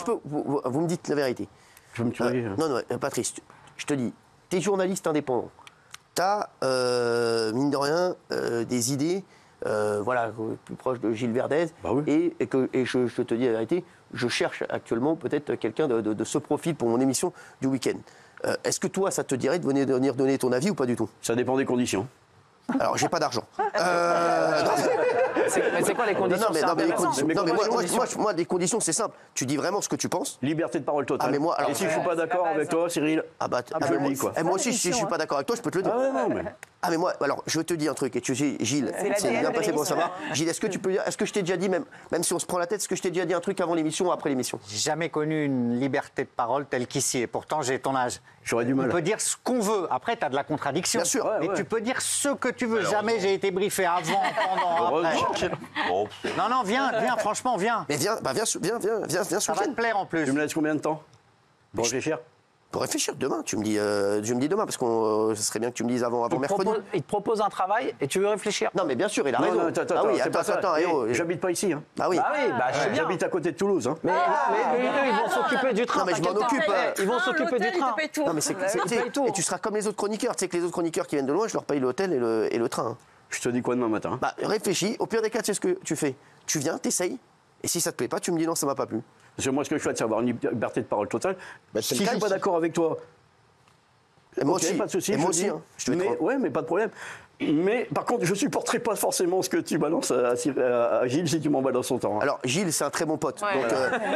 je peux, vous me dites la vérité. Je vais me tuer. Non, Patrice, je te dis, t'es journaliste indépendant. T'as, mine de rien, des idées, plus proches de Gilles Verdez. Bah oui. Et je te dis la vérité, je cherche actuellement peut-être quelqu'un de ce profil pour mon émission du week-end. Est-ce que toi, ça te dirait de venir donner ton avis ou pas du tout? Ça dépend des conditions. Alors, j'ai pas d'argent. C'est quoi les conditions? Moi, des conditions, c'est simple. Tu dis vraiment ce que tu penses. Liberté de parole totale. Ah, mais moi, alors, et si je suis pas d'accord avec toi, Cyril, je le dis, quoi. Moi aussi, si je suis pas d'accord avec toi, je peux te le dire. Ah, mais moi, alors, je te dis un truc. Et tu sais, Gilles, c'est bien passé pour ça va. Gilles, est-ce que tu peux dire, est-ce que je t'ai déjà dit, même si on se prend la tête, est-ce que je t'ai déjà dit un truc avant l'émission ou après l'émission? J'ai jamais connu une liberté de parole telle qu'ici. Et pourtant, j'ai ton âge. J'aurais du mal. On peut dire ce qu'on veut. Après, tu as de la contradiction. Bien sûr. Mais tu peux dire ce que tu veux. Jamais j'ai été briefé avant, pendant, après. Non, viens, franchement, viens. Mais viens ce Ça va week-end. te plaire en plus. Tu me laisses combien de temps pour réfléchir? Pour réfléchir, demain, tu me dis demain, parce que ce serait bien que tu me dises avant mercredi. Il te propose un travail et tu veux réfléchir. Non, mais bien sûr, il a Non, raison. non, attends, j'habite pas ici. Hein. Ah oui. Je sais bien. J'habite à côté de Toulouse. Hein. Mais eux, ils vont s'occuper du train. Non, mais je m'en t'inquiète occupe. pas. Ils vont s'occuper du train. Non, mais et tu seras comme les autres chroniqueurs. Tu sais que les autres chroniqueurs qui viennent de loin, je leur paye l'hôtel et le train. Je te dis quoi demain matin? Bah, réfléchis. Au pire des cas, tu sais ce que tu fais. Tu viens, t'essayes. Et si ça te plaît pas, tu me dis non, ça m'a pas plu. Parce que moi, ce que je souhaite, c'est avoir une liberté de parole totale. Si je suis pas d'accord avec toi, et moi aussi. pas de souci. Et moi aussi. Mais pas de problème. Mais par contre, je supporterai pas forcément ce que tu balances à Gilles si tu m'en balances autant. Hein. Alors, Gilles, c'est un très bon pote. Donc,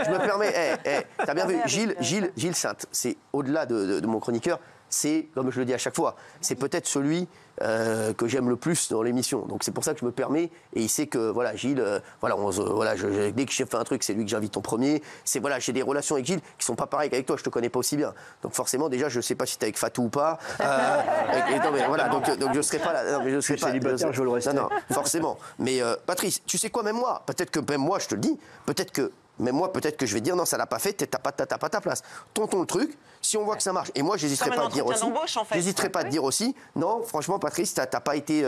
je me permets. T'as bien vu, Gilles, c'est au-delà de mon chroniqueur. C'est, comme je le dis à chaque fois, c'est peut-être celui que j'aime le plus dans l'émission. Donc c'est pour ça que je me permets. Et il sait que voilà, Gilles, dès que j'ai fait un truc, c'est lui que j'invite en premier. J'ai des relations avec Gilles qui sont pas pareilles qu'avec toi. Je te connais pas aussi bien. Donc forcément, déjà, je sais pas si t'es avec Fatou ou pas. Donc je serai pas là. Non, mais je serai pas célibataire, je veux le rester. Non, forcément. Mais Patrice, tu sais quoi, même moi, peut-être que même moi, je te le dis, peut-être que je vais dire non, ça l'a pas fait, t'as pas ta place. Tentons le truc, si on voit que ça marche. Et moi, j'hésiterai pas à dire aussi. J'hésiterai pas à te dire aussi, non, franchement, Patrice, t'as pas été,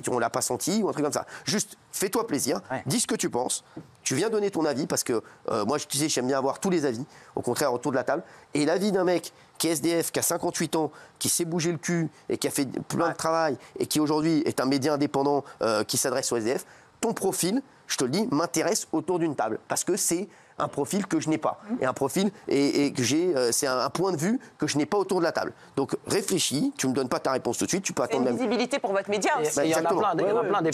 on l'a pas senti ou un truc comme ça. Juste, fais-toi plaisir, dis ce que tu penses. Tu viens donner ton avis parce que moi, tu sais, j'aime bien avoir tous les avis. Au contraire, autour de la table. Et l'avis d'un mec qui est SDF, qui a 58 ans, qui s'est bougé le cul et qui a fait plein de travail et qui aujourd'hui est un média indépendant qui s'adresse aux SDF. Ton profil, je te le dis, m'intéresse autour d'une table. Parce que c'est un profil que je n'ai pas. Et un profil, et que j'ai, c'est un point de vue que je n'ai pas autour de la table. Donc réfléchis, tu ne me donnes pas ta réponse tout de suite, tu peux attendre même. Une visibilité pour votre média aussi. Il y en a plein des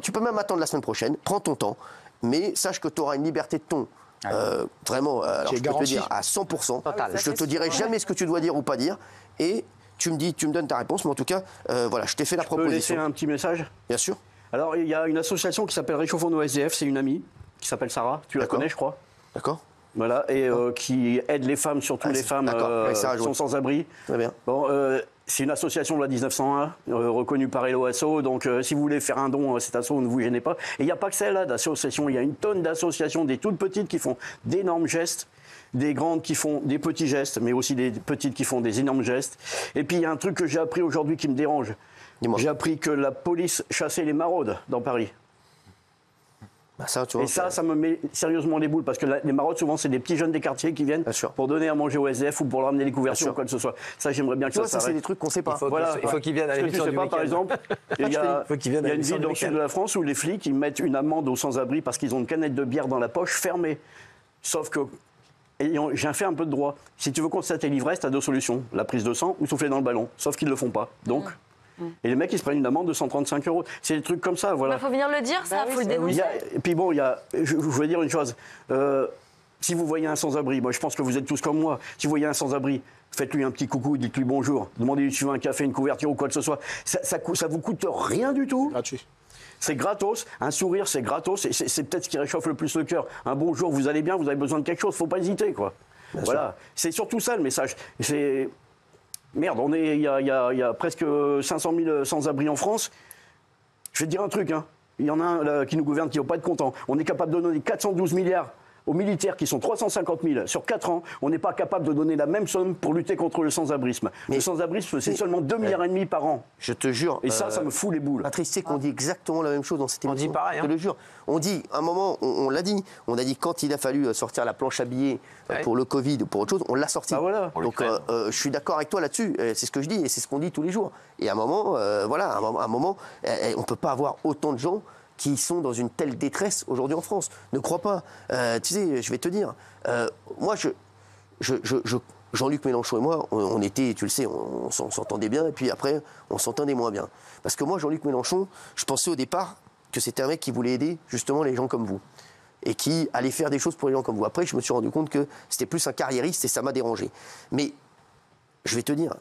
tu peux même attendre la semaine prochaine, prends ton temps, mais sache que tu auras une liberté de ton. Vraiment, alors je peux te dire à 100%. Je ne te dirai jamais ce que tu dois dire ou pas dire. Et tu me donnes ta réponse, mais en tout cas, je t'ai fait la proposition. Je peux laisser un petit message? Bien sûr. Alors, il y a une association qui s'appelle Réchauffons nos SDF, c'est une amie qui s'appelle Sarah, tu la connais, je crois. D'accord. Voilà, et qui aide les femmes, surtout les femmes qui sont sans abri. Très bien. Bon, c'est une association de la 1901, reconnue par LOASO, donc si vous voulez faire un don à cette asso, ne vous gênez pas. Et il n'y a pas que celle-là d'associations, il y a une tonne d'associations, des toutes petites qui font d'énormes gestes, des grandes qui font des petits gestes, mais aussi des petites qui font des énormes gestes. Et puis il y a un truc que j'ai appris aujourd'hui qui me dérange. J'ai appris que la police chassait les maraudes dans Paris. Ça, tu vois, ça me met sérieusement les boules, parce que les maraudes, souvent, c'est des petits jeunes des quartiers qui viennent pour donner à manger aux SDF ou pour leur amener les couvertures ou quoi que ce soit. Ça, j'aimerais bien que ça s'arrête. C'est des trucs qu'on ne sait pas. Il faut qu'ils viennent à l'émission du week-end. Par exemple, il y a une ville dans le sud de la France où les flics ils mettent une amende aux sans-abri parce qu'ils ont une canette de bière dans la poche fermée. Sauf que, j'ai fait un peu de droit. Si tu veux constater l'ivresse, tu as deux solutions. La prise de sang ou souffler dans le ballon. Sauf qu'ils ne le font pas. Donc... Et les mecs, ils se prennent une amende de 135 €. C'est des trucs comme ça, voilà. Il faut venir le dire, ça, il faut le dénoncer. Et puis bon, je voulais dire une chose. Si vous voyez un sans-abri, moi je pense que vous êtes tous comme moi, si vous voyez un sans-abri, faites-lui un petit coucou, dites-lui bonjour, demandez-lui si tu veux un café, une couverture ou quoi que ce soit. Ça vous coûte rien du tout. Gratuit. C'est gratos, un sourire c'est gratos, c'est peut-être ce qui réchauffe le plus le cœur. Un bonjour, vous allez bien, vous avez besoin de quelque chose, faut pas hésiter, quoi. Voilà, c'est surtout ça le message. Merde, il y a presque 500 000 sans-abri en France. Je vais te dire un truc, hein. Il y en a un là, qui nous gouverne qui ne va pas être content. On est capable de donner 412 milliards aux militaires qui sont 350 000 sur 4 ans, on n'est pas capable de donner la même somme pour lutter contre le sans-abrisme. Le sans-abrisme, c'est seulement 2,5 milliards par an. Je te jure. Et ça me fout les boules. Patrice, c'est qu'on dit exactement la même chose dans cette émission. On dit pareil. Je te le jure. On dit, à un moment, on l'a dit. On a dit quand il a fallu sortir la planche à billets pour le Covid ou pour autre chose, on l'a sorti. Ah, voilà. Donc, je suis d'accord avec toi là-dessus. C'est ce que je dis et c'est ce qu'on dit tous les jours. Et à un moment, voilà, à un moment, on ne peut pas avoir autant de gens qui sont dans une telle détresse aujourd'hui en France. Ne crois pas. Tu sais, je vais te dire, moi, Jean-Luc Mélenchon et moi, on était, tu le sais, on s'entendait bien, et puis après, on s'entendait moins bien. Parce que moi, Jean-Luc Mélenchon, je pensais au départ que c'était un mec qui voulait aider justement les gens comme vous, et qui allait faire des choses pour les gens comme vous. Après, je me suis rendu compte que c'était plus un carriériste, et ça m'a dérangé. Mais, je vais te dire,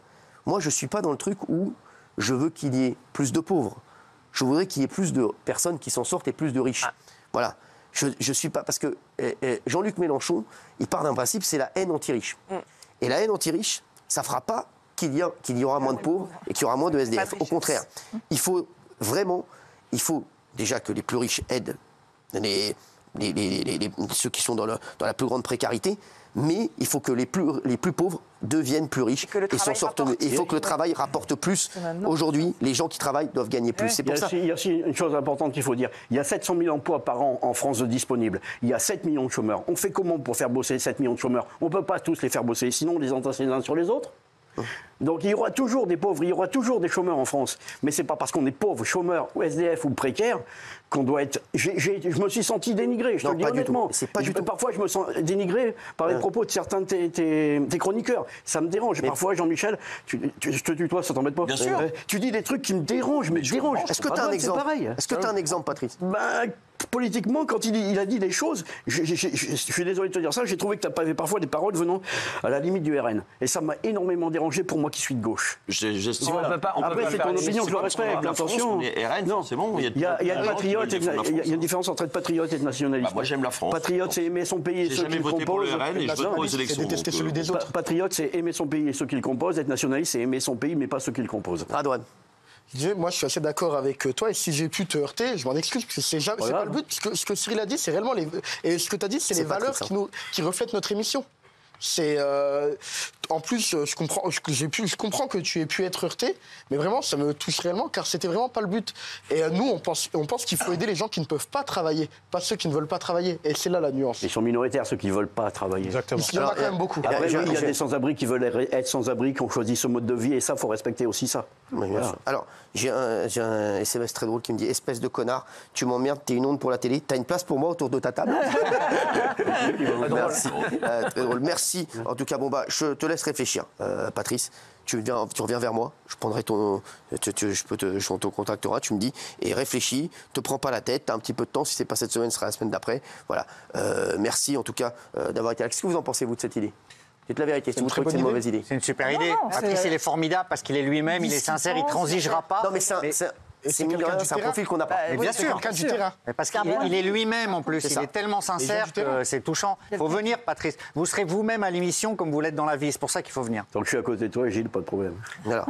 moi, je ne suis pas dans le truc où je veux qu'il y ait plus de pauvres. Je voudrais qu'il y ait plus de personnes qui s'en sortent et plus de riches. Voilà. Je suis pas... Parce que Jean-Luc Mélenchon, il part d'un principe, c'est la haine anti-riche. Et la haine anti-riche, ça ne fera pas qu'il y aura moins de pauvres et qu'il y aura moins de SDF. Au contraire, il faut déjà que les plus riches aident ceux qui sont dans la plus grande précarité, mais il faut que les plus pauvres deviennent plus riches et s'en sortent mieux. Il faut que le travail rapporte plus. Aujourd'hui, les gens qui travaillent doivent gagner plus. C'est pour ça. Il y a aussi une chose importante qu'il faut dire. Il y a 700 000 emplois par an en France de disponibles. Il y a 7 millions de chômeurs. On fait comment pour faire bosser 7 millions de chômeurs? On ne peut pas tous les faire bosser, sinon on les entasse les uns sur les autres. Donc il y aura toujours des pauvres, il y aura toujours des chômeurs en France. Mais c'est pas parce qu'on est pauvre, chômeur ou SDF ou précaire qu'on doit être... Je me suis senti dénigré, je te le dis honnêtement. Parfois je me sens dénigré par les propos de certains de tes chroniqueurs. Ça me dérange. Parfois, Jean-Michel, je te tutoie, ça t'embête pas? Bien sûr. Tu dis des trucs qui me dérangent, mais dérangent. Est-ce que tu as un exemple? Est-ce que tu as un exemple, Patrice? Politiquement, quand il a dit des choses, je suis désolé de te dire ça, j'ai trouvé que tu avais parfois des paroles venant à la limite du RN. Et ça m'a énormément dérangé pour moi qui suis de gauche. Après, c'est ton opinion, je le respecte, attention. RN, c'est bon. Il y a le patriote, il y a une différence entre être patriote et être nationaliste. Moi, j'aime la France. Patriote, c'est aimer son pays et ceux qui le composent. détester celui des autres. Patriote, c'est aimer son pays et ceux qui le composent. Être nationaliste, c'est aimer son pays, mais pas ceux qui le composent. Radouane. Moi, je suis assez d'accord avec toi. Et si j'ai pu te heurter, je m'en excuse, parce que c'est pas le but. Ce que Cyril a dit, c'est réellement et ce que tu as dit, c'est les valeurs qui reflètent notre émission. En plus, je comprends que tu aies pu être heurté, mais vraiment, ça me touche réellement, car c'était vraiment pas le but. Et nous, on pense qu'il faut aider les gens qui ne peuvent pas travailler, pas ceux qui ne veulent pas travailler. Et c'est là la nuance. Ils sont minoritaires, ceux qui ne veulent pas travailler. Exactement. Il y en a quand même beaucoup. Après, il y a des sans-abri qui veulent être sans-abri, qui ont choisi ce mode de vie, et ça, il faut respecter aussi ça. Oui, voilà. Alors, j'ai un SMS très drôle qui me dit: espèce de connard, tu m'emmerdes, t'es une onde pour la télé, t'as une place pour moi autour de ta table? Merci. Très drôle. Merci. En tout cas, je te laisse réfléchir, Patrice. Tu reviens vers moi, je prendrai ton contactera, tu me dis, et réfléchis, te prends pas la tête, t'as un petit peu de temps, si c'est pas cette semaine, ce sera la semaine d'après. Voilà. Merci en tout cas d'avoir été là. Qu'est-ce que vous en pensez, vous, de cette idée? Dites la vérité, si vous trouvez que c'est une mauvaise idée. C'est une super idée. Patrice, il est formidable parce qu'il est lui-même, il est sincère, il transigera pas. Non, mais c'est un profil qu'on n'a pas. Mais bien sûr, quelqu'un du terrain. Parce qu'il est lui-même en plus, il est tellement sincère que c'est touchant. Il faut venir, Patrice. Vous serez vous-même à l'émission comme vous l'êtes dans la vie, c'est pour ça qu'il faut venir. Donc je suis à côté de toi, Gilles, pas de problème. Alors,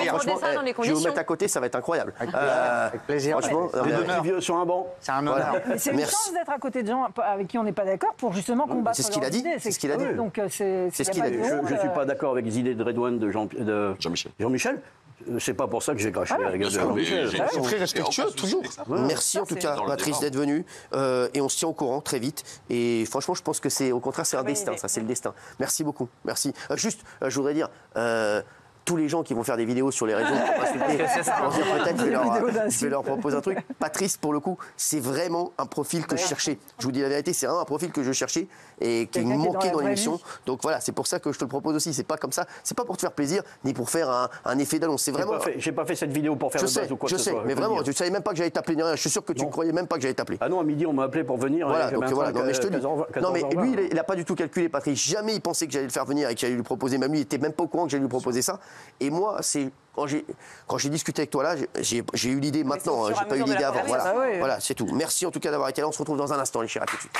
franchement, je vais vous mettre à côté, ça va être incroyable. Avec plaisir. Franchement, les deux petits vieux sur un banc. C'est un honneur. C'est une chance d'être à côté de gens avec qui on n'est pas d'accord pour justement combattre. C'est ce qu'il a dit. C'est ce qu'il a dit. Donc c'est ce qu'il a dit. Je ne suis pas d'accord avec les idées de Redouane de Jean-Michel. C'est pas pour ça que j'ai craché la gueule de Jean-Michel. C'est très respectueux, toujours. Merci en tout cas, Patrice, d'être venu. Et on se tient au courant très vite. Et franchement, je pense que au contraire, c'est un destin. Ça, c'est le destin. Merci beaucoup. Merci. Juste, je voudrais dire. Tous les gens qui vont faire des vidéos sur les réseaux pour m'insulter, peut-être je vais leur proposer un truc. Patrice, pour le coup, c'est vraiment un profil que je cherchais. Je vous dis la vérité, c'est vraiment un profil que je cherchais et qui me manquait dans l'émission. Donc voilà, c'est pour ça que je te le propose aussi. C'est pas comme ça, c'est pas pour te faire plaisir ni pour faire un effet d'annonce. C'est vraiment. J'ai pas fait cette vidéo pour faire le buzz ou quoi que ce soit. Je sais, mais vraiment, tu savais même pas que j'allais t'appeler ni rien. Je suis sûr que tu ne croyais même pas que j'allais t'appeler. Ah non, à midi on m'a appelé pour venir. Voilà, donc voilà. Non mais je te dis. Non mais lui, il a pas du tout calculé, Patrice. Jamais il pensait que j'allais le faire venir et que j'allais lui proposer. Même lui, il était même pas au courant que j'allais lui proposer ça. Et moi, quand j'ai discuté avec toi là, j'ai eu l'idée maintenant, j'ai pas eu l'idée avant. Voilà, c'est tout. Merci en tout cas d'avoir été là. On se retrouve dans un instant, les chers, à tout de suite.